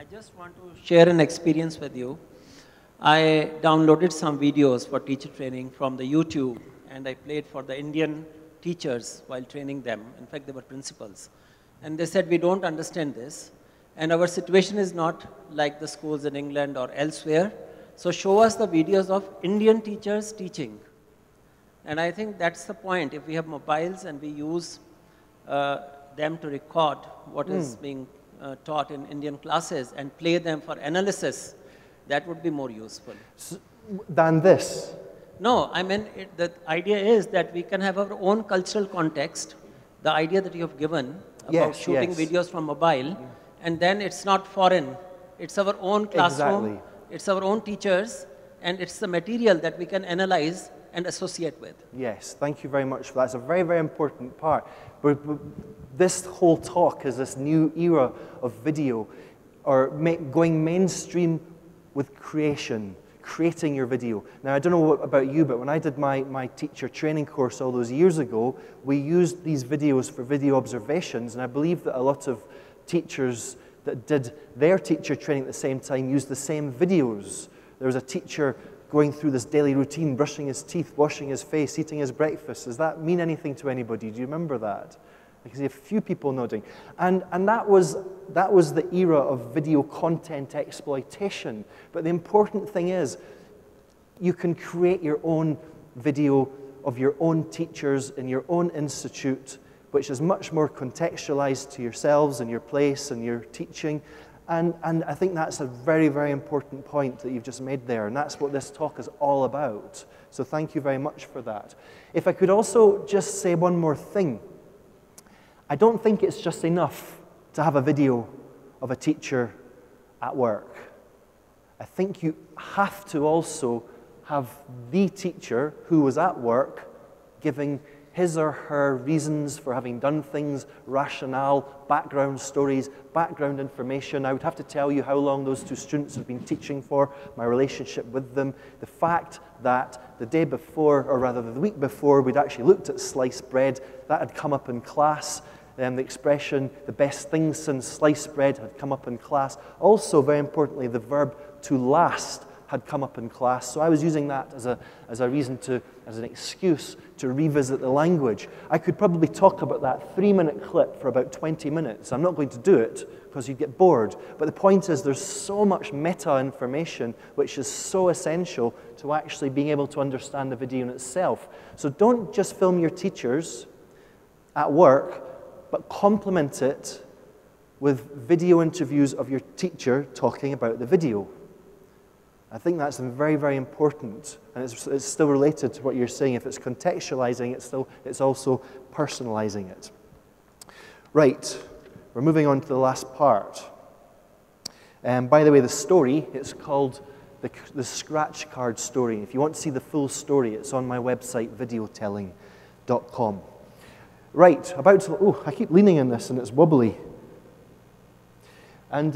Speaker 15: I just want to share an experience with you. I downloaded some videos for teacher training from the YouTube, and I played for the Indian teachers while training them. In fact, they were principals. And they said, we don't understand this, and our situation is not like the schools in England or elsewhere. So show us the videos of Indian teachers teaching. And I think that's the point. If we have mobiles and we use them to record what is being taught in Indian classes and play them for analysis, that would be more useful.
Speaker 3: Than this?
Speaker 15: No, I mean, the idea is that we can have our own cultural context, the idea that you have given about shooting videos from mobile, and then it's not foreign. It's our own classroom, it's our own teachers, and it's the material that we can analyze and associate with.
Speaker 3: Yes, thank you very much for that. It's a very, very important part. But this whole talk is this new era of video, or going mainstream with creating your video. Now, I don't know about you, but when I did my teacher training course all those years ago, we used these videos for video observations, and I believe that a lot of teachers that did their teacher training at the same time used the same videos. There was a teacher going through this daily routine, brushing his teeth, washing his face, eating his breakfast. Does that mean anything to anybody? Do you remember that? I can see a few people nodding. And that was the era of video content exploitation. But the important thing is, you can create your own video of your own teachers in your own institute, which is much more contextualized to yourselves and your place and your teaching. And I think that's a very, very important point that you've just made there, and that's what this talk is all about. So thank you very much for that. If I could also just say one more thing. I don't think it's just enough to have a video of a teacher at work. I think you have to also have the teacher who was at work giving his or her reasons for having done things, rationale, background stories, background information. I would have to tell you how long those two students have been teaching for, my relationship with them, the fact that the day before, or rather the week before, we'd actually looked at sliced bread. That had come up in class. The expression, the best thing since sliced bread, had come up in class. Also, very importantly, the verb to last had come up in class. So I was using that as a reason to, as an excuse to revisit the language. I could probably talk about that 3-minute clip for about 20 minutes. I'm not going to do it because you'd get bored. But the point is there's so much meta information which is so essential to actually being able to understand the video in itself. So don't just film your teachers at work, but complement it with video interviews of your teacher talking about the video. I think that's very, very important, and it's still related to what you're saying. If it's contextualizing, it's also personalizing it. Right, we're moving on to the last part. By the way, the story, it's called the scratch card story. If you want to see the full story, it's on my website, videotelling.com. Right, I keep leaning on this and it's wobbly. And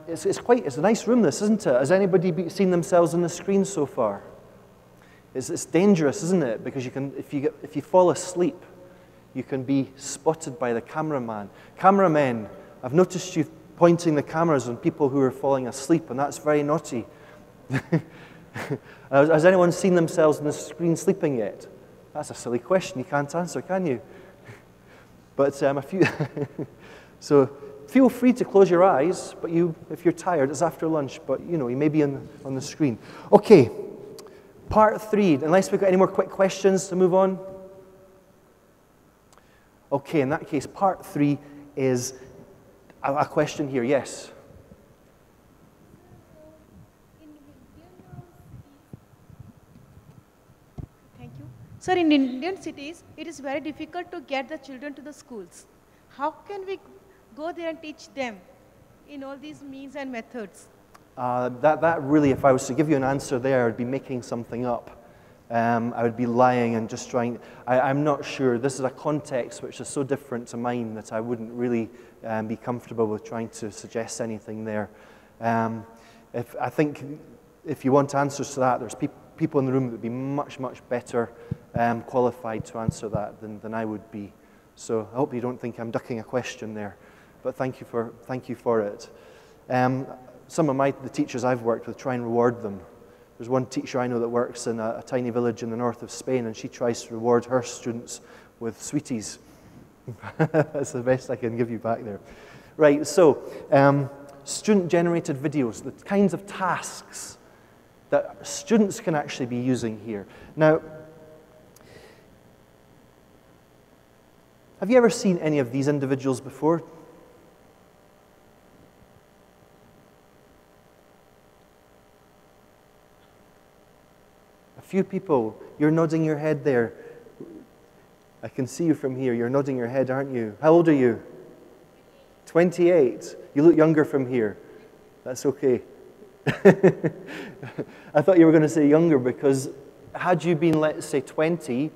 Speaker 3: it's a nice room, this, isn't it? Has anybody seen themselves on the screen so far? It's dangerous, isn't it? Because if you fall asleep, you can be spotted by the cameraman. Cameramen, I've noticed you pointing the cameras on people who are falling asleep, and that's very naughty. Has anyone seen themselves on the screen sleeping yet? That's a silly question. You can't answer, can you? But a few. So feel free to close your eyes, but if you're tired, it's after lunch, but you may be on the screen. Okay, part 3, unless we've got any more quick questions to move on. Okay, in that case, part 3 is a question here, yes?
Speaker 16: Thank you. Sir, in Indian cities, it is very difficult to get the children to the schools. How can we go there and teach them in all these means and methods?
Speaker 3: That really, if I was to give you an answer there, I would be making something up. I would be lying and just trying. I'm not sure. This is a context which is so different to mine that I wouldn't really be comfortable with trying to suggest anything there. I think if you want answers to that, there's people in the room that would be much, much better qualified to answer that than I would be. So I hope you don't think I'm ducking a question there, but thank you for it. Some of the teachers I've worked with try and reward them. There's one teacher I know that works in a tiny village in the north of Spain, and she tries to reward her students with sweeties. That's the best I can give you back there. Right, so student-generated videos, the kinds of tasks that students can actually be using here. Now, have you ever seen any of these individuals before? A few people. You're nodding your head there. I can see you from here. You're nodding your head, aren't you? How old are you? 28. You look younger from here. That's okay. I thought you were going to say younger because had you been, let's say, 20,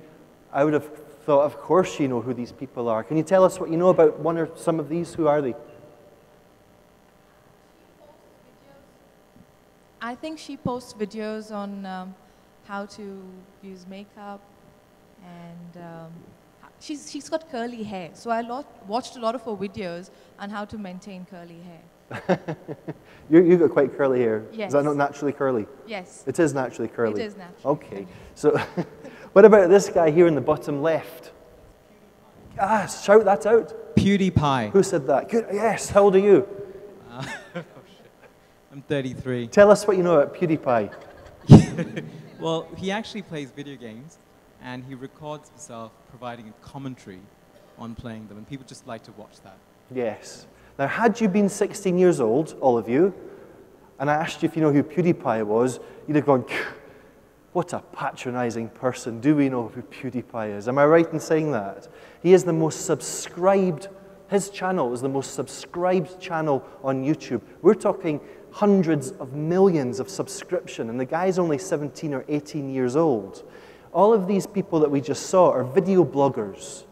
Speaker 3: I would have thought, of course you know who these people are. Can you tell us what you know about one or some of these? Who are they?
Speaker 17: I think she posts videos on how to use makeup, and she's got curly hair. So I watched a lot of her videos on how to maintain curly hair.
Speaker 3: You've got quite curly hair.
Speaker 17: Yes.
Speaker 3: Is that not naturally curly?
Speaker 17: Yes.
Speaker 3: It is naturally curly.
Speaker 17: It is naturally.
Speaker 3: Okay. So what about this guy here in the bottom left? Shout that out.
Speaker 18: PewDiePie.
Speaker 3: Who said that? Good. Yes. How old are you?
Speaker 18: Oh shit. I'm 33.
Speaker 3: Tell us what you know about PewDiePie.
Speaker 18: Well, he actually plays video games, and he records himself providing a commentary on playing them, and people just like to watch that.
Speaker 3: Yes. Now, had you been 16 years old, all of you, and I asked you if you know who PewDiePie was, you'd have gone, what a patronizing person. Do we know who PewDiePie is? Am I right in saying that? He is the most subscribed, his channel is the most subscribed channel on YouTube. We're talking hundreds of millions of subscription, and the guy's only 17 or 18 years old. All of these people that we just saw are video bloggers.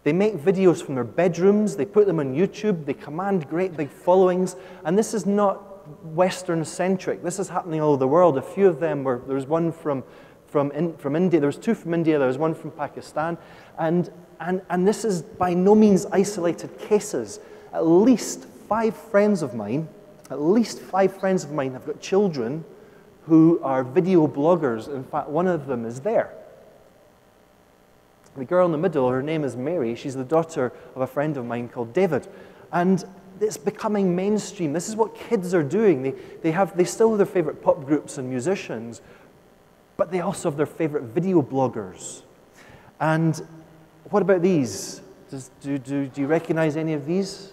Speaker 3: They make videos from their bedrooms, they put them on YouTube, they command great big followings, and this is not Western-centric. This is happening all over the world. A few of them were, there was one from India, there was 2 from India, there was one from Pakistan, and this is by no means isolated cases. At least 5 friends of mine have got children who are video bloggers. In fact, one of them is there. The girl in the middle, her name is Mary. She's the daughter of a friend of mine called David. And it's becoming mainstream. This is what kids are doing. They still have their favorite pop groups and musicians, but they also have their favorite video bloggers. And what about these? Do you recognize any of these?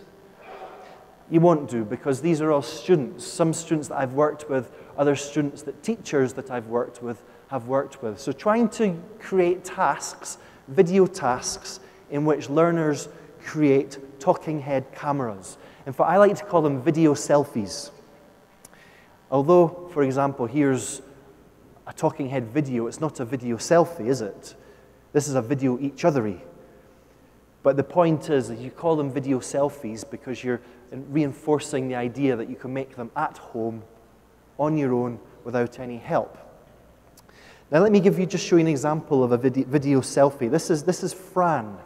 Speaker 3: You won't do, because these are all students. Some students that I've worked with, other students that teachers that I've worked with have worked with. So trying to create tasks, video tasks, in which learners create talking head cameras. In fact, I like to call them video selfies. Although, for example, here's a talking head video, it's not a video selfie, is it? This is a video each othery. But the point is that you call them video selfies because you're reinforcing the idea that you can make them at home, on your own, without any help. Now let me just show you an example of a video selfie. This is Fran.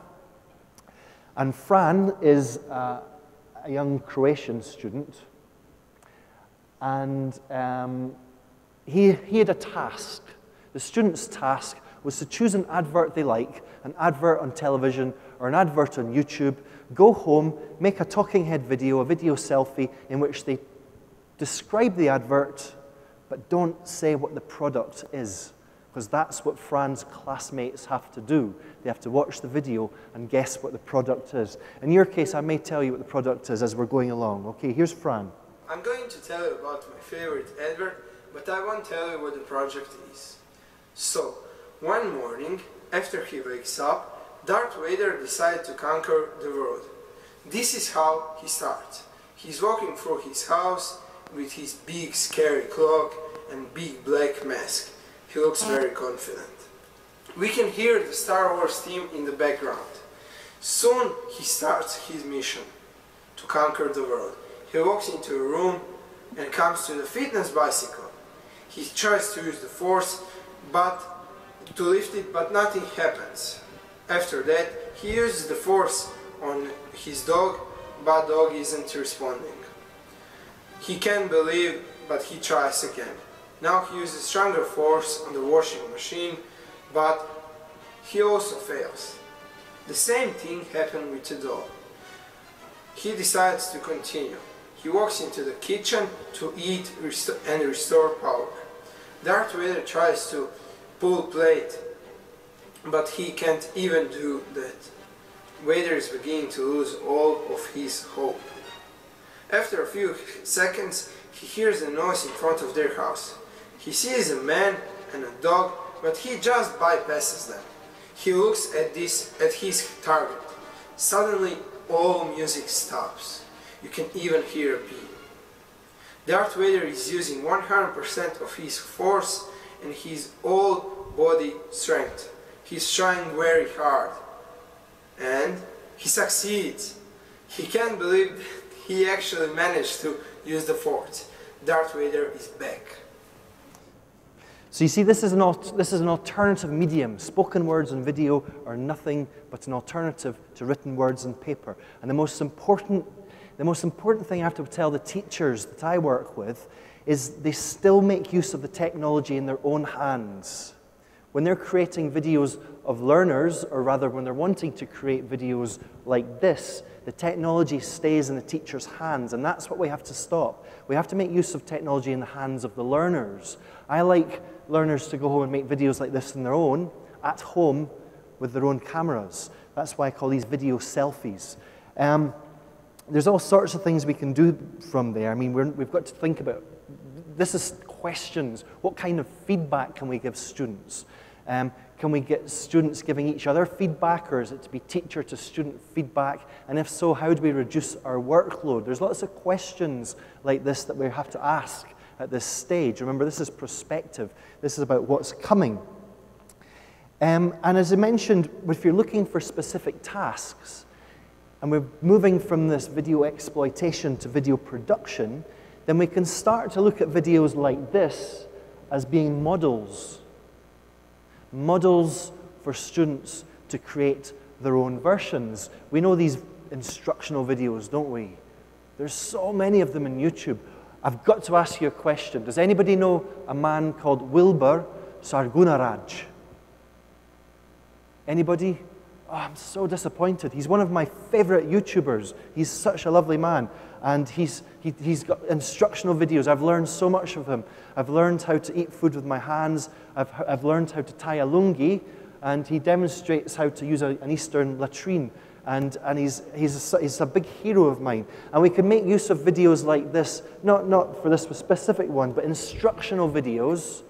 Speaker 3: And Fran is a young Croatian student. And he had a task. The student's task was to choose an advert they like, an advert on television or an advert on YouTube, go home, make a talking head video, a video selfie in which they describe the advert but don't say what the product is, because that's what Fran's classmates have to do. They have to watch the video and guess what the product is. In your case, I may tell you what the product is as we're going along. Okay, here's Fran.
Speaker 19: I'm going to tell you about my favorite advert, but I won't tell you what the project is. So, one morning, after he wakes up, Darth Vader decides to conquer the world. This is how he starts. He's walking through his house with his big scary cloak and big black mask. He looks very confident. We can hear the Star Wars theme in the background. Soon he starts his mission to conquer the world. He walks into a room and comes to the fitness bicycle. He tries to use the force to lift it, but nothing happens. After that, he uses the force on his dog, but dog isn't responding. He can't believe, but he tries again. Now he uses stronger force on the washing machine, but he also fails. The same thing happened with the dog. He decides to continue. He walks into the kitchen to eat and restore power. Darth Vader tries to pull plate, but he can't even do that. Vader is beginning to lose all of his hope. After a few seconds, he hears a noise in front of their house. He sees a man and a dog, but he just bypasses them. He looks at his target. Suddenly, all music stops. You can even hear a beat. Darth Vader is using 100% of his force and his all body strength. He's trying very hard. And he succeeds. He can't believe he actually managed to use the force. Darth Vader is back.
Speaker 3: So you see, this is an alternative medium. Spoken words and video are nothing but an alternative to written words and paper. And the most important thing I have to tell the teachers that I work with is they still make use of the technology in their own hands. When they're creating videos of learners, or rather when they're wanting to create videos like this, the technology stays in the teacher's hands, and that's what we have to stop. We have to make use of technology in the hands of the learners. I like learners to go home and make videos like this on their own, at home, with their own cameras. That's why I call these video selfies. There's all sorts of things we can do from there. I mean, we've got to think about, this is questions. What kind of feedback can we give students? Can we get students giving each other feedback, or is it to be teacher to student feedback? And if so, how do we reduce our workload? There's lots of questions like this that we have to ask at this stage. Remember, this is prospective. This is about what's coming. And as I mentioned, if you're looking for specific tasks, and we're moving from this video exploitation to video production, then we can start to look at videos like this as being models. Models for students to create their own versions. We know these instructional videos, don't we? There's so many of them on YouTube. I've got to ask you a question. Does anybody know a man called Wilbur Sargunaraj? Anybody? Oh, I'm so disappointed. He's one of my favorite YouTubers. He's such a lovely man. And he's got instructional videos. I've learned so much of him. I've learned how to eat food with my hands. I've learned how to tie a lungi. And he demonstrates how to use an Eastern latrine. And he's a big hero of mine. And we can make use of videos like this, not for this specific one, but instructional videos.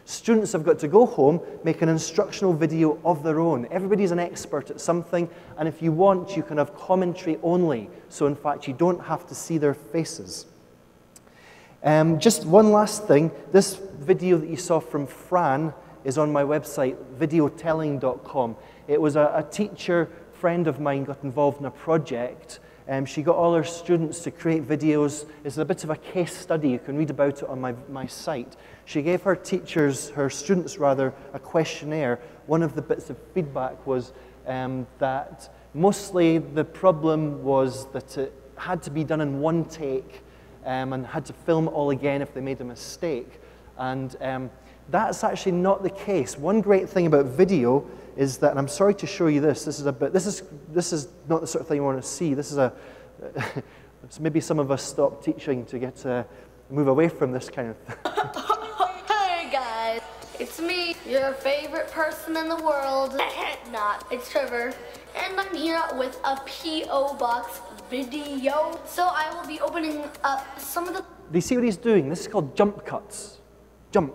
Speaker 3: Students have got to go home, make an instructional video of their own. Everybody's an expert at something, and if you want, you can have commentary only. So in fact, you don't have to see their faces. Just one last thing. This video that you saw from Fran is on my website, videotelling.com. It was a teacher friend of mine got involved in a project. She got all her students to create videos. It's a bit of a case study. You can read about it on my site. She gave her students rather, a questionnaire. One of the bits of feedback was that mostly the problem was that it had to be done in one take and had to film it all again if they made a mistake. And that's actually not the case. One great thing about video is that, and I'm sorry to show you this, this is not the sort of thing you want to see. This is a, so maybe some of us stop teaching to get to move away from this kind of thing.
Speaker 20: Hey guys, it's me, your favorite person in the world. Not, it's Trevor, and I'm here with a P.O. Box video. So I will be opening up some of the...
Speaker 3: Do you see what he's doing? This is called jump cuts. Jump,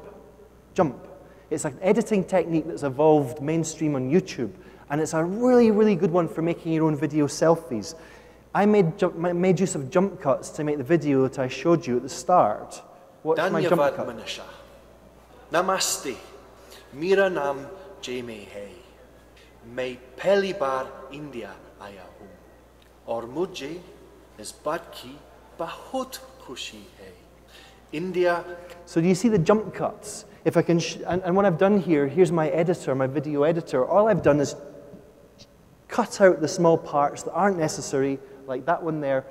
Speaker 3: jump. It's an editing technique that's evolved mainstream on YouTube, and it's a really, really good one for making your own video selfies. I made use of jump cuts to make the video that I showed you at the start. Watch my jump cut.
Speaker 2: Namaste. Mera naam Jamie hai. Main pehli baar India aaya hu. Aur mujhe is baat ki bahut khushi hai. India.
Speaker 3: So do you see the jump cuts? If I can, and what I've done here, here's my editor, my video editor. All I've done is cut out the small parts that aren't necessary, like that one there,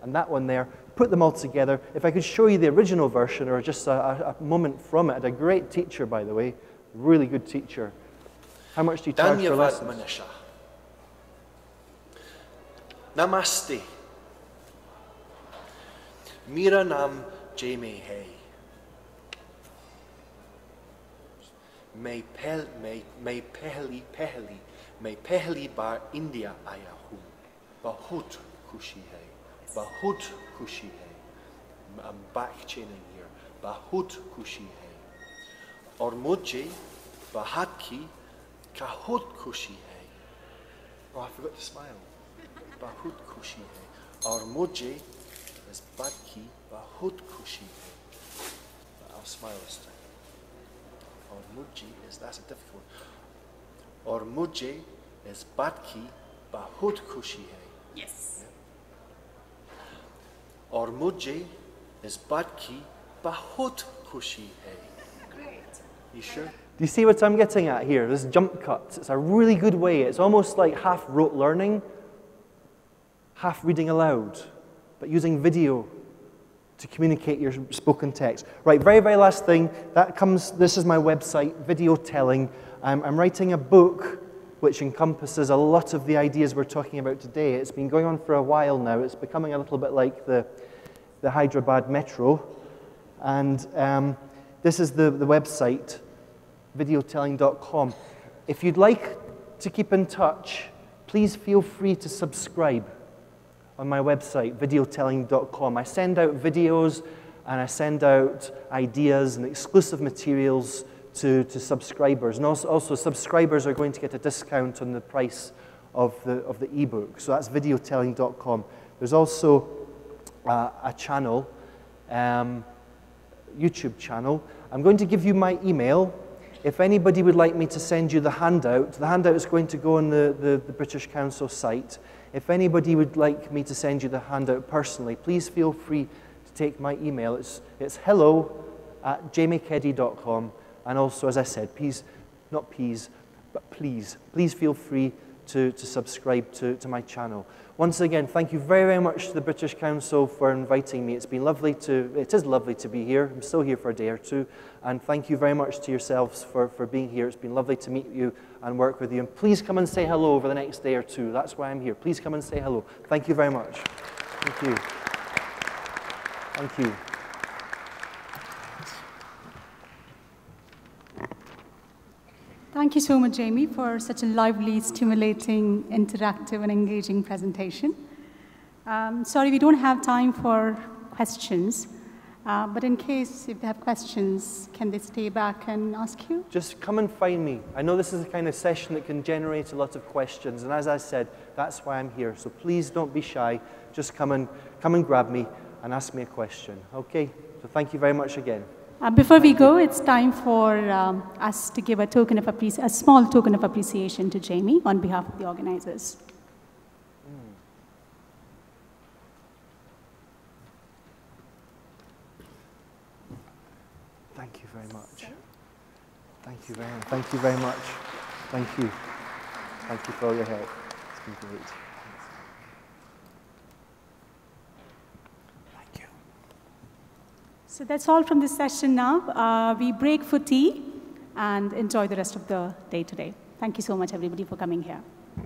Speaker 3: and that one there, put them all together. If I could show you the original version, or just a moment from it. I had a great teacher, by the way, really good teacher. How much do you charge for lessons?
Speaker 2: Namaste. Mera naam Jamie hai. Main pehli baar India aaya hu. Bahut khushi hai. Bahut khushi hai. I'm back chaining here. Bahut khushi hai. Aur mujhe bahat ki kahut khushi hai. Oh, I forgot to smile. Bahut khushi hai. Aur mujhe is baat ki bahut khushi hai. I'll smile this time. Aur mujhe is, that's a difficult one. Aur mujhe is baat ki bahut khushi hai.
Speaker 12: Yes.
Speaker 2: Aur mujhe is baat ki bahut khushi hai.
Speaker 12: Great.
Speaker 2: You sure?
Speaker 3: Do you see what I'm getting at here? This jump cuts. It's a really good way. It's almost like half rote learning, half reading aloud, but using video to communicate your spoken text. Right, very, very last thing. This is my website, Video Telling. I'm writing a book which encompasses a lot of the ideas we're talking about today. It's been going on for a while now. It's becoming a little bit like the Hyderabad Metro. And this is the website, videotelling.com. If you'd like to keep in touch, please feel free to subscribe on my website, videotelling.com. I send out videos and I send out ideas and exclusive materials to subscribers. And also subscribers are going to get a discount on the price of the ebook. So that's videotelling.com. There's also a channel, YouTube channel. I'm going to give you my email. If anybody would like me to send you the handout is going to go on the British Council site. If anybody would like me to send you the handout personally, please feel free to take my email. It's hello@jamiekeddie.com. And also, as I said, please feel free to subscribe to my channel. Once again, thank you very, very much to the British Council for inviting me. It is lovely to be here. I'm still here for a day or two. And thank you very much to yourselves for being here. It's been lovely to meet you and work with you. And please come and say hello over the next day or two. That's why I'm here. Please come and say hello. Thank you very much. Thank you. Thank you.
Speaker 1: Thank you so much, Jamie, for such a lively, stimulating, interactive, and engaging presentation. Sorry, we don't have time for questions, but in case if they have questions, can they stay back and ask you?
Speaker 3: Just come and find me. I know this is the kind of session that can generate a lot of questions, and as I said, that's why I'm here. So please don't be shy. Just come and grab me and ask me a question. Okay? So thank you very much again.
Speaker 1: Before we go, it's time for us to give a small token of appreciation to Jamie on behalf of the organizers.
Speaker 3: Thank you very much. Thank you very much. Thank you very much. Thank you. Thank you for all your help. It's been great.
Speaker 1: So that's all from this session now. We break for tea and enjoy the rest of the day today. Thank you so much, everybody, for coming here.